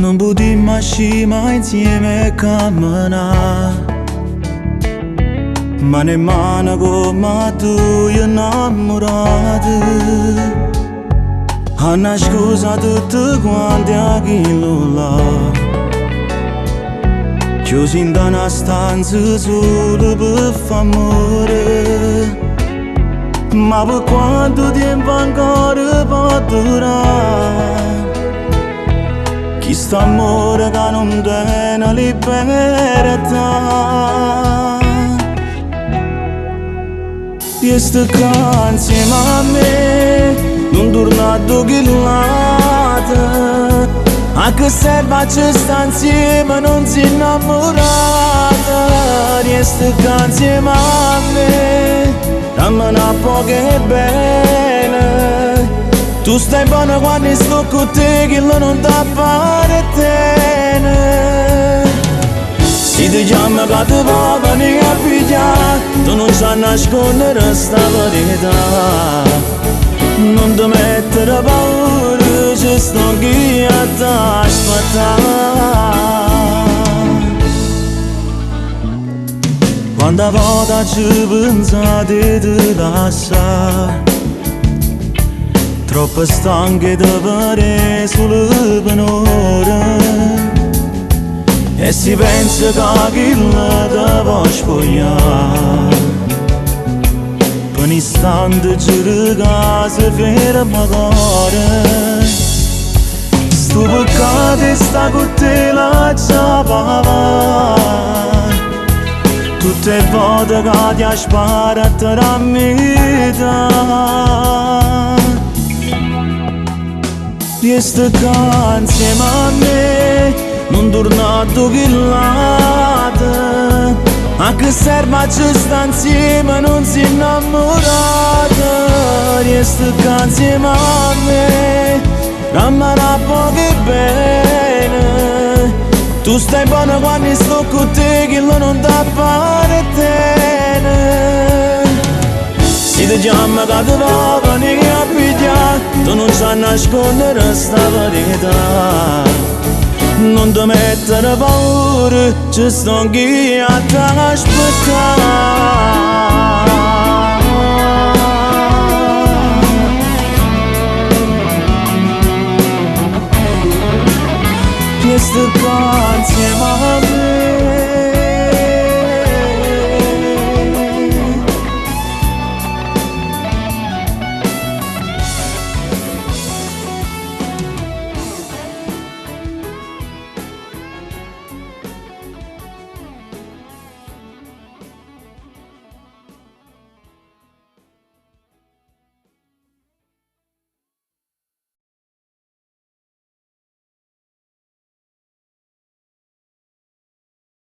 Non potremmo uscire mai insieme camminare, ma nemmeno come tu innamorati. A nascosta tutti quanti a chi lo là, chiusi in una stanza solo per fare amore. Ma per quanto tempo ancora può durare? Chi sta amore che non tiene libertà? Io sto qua insieme a me, non tornato che l'altra. A che serve ci sta insieme, non si innamorata. Io sto qua insieme a me, dammi un po' che bene. Tu stai buona quando sto con te, che non ti appartiene. Se ti chiama che ti va venire a pigliare, tu non sai nascondere sta verità. Non ti mettere paura, ci sto qui a t'aspettare. Quando volta ci pensate di lasciare, troppo stanche di vedere solo per un'ora. E si pensa che chi la devo spogliare, per un istante gira che si ferma cuore. Sto peccato sta con te la ciapava, tutte le volte che ti aspara a te la metà. Io sto qua insieme a me, non tornato che l'altra. A che serve ci sta insieme, non si innamorata. Io sto qua insieme a me, dammi un po' che bene. Tu stai buona quando sto con te, che non ti appartiene. Se ti chiama che ti va venire a pigliare, tu non sai nascondere sta verità. Non ti mettere paura, ci sto qui a t'aspettare. Io sto qua insieme a me.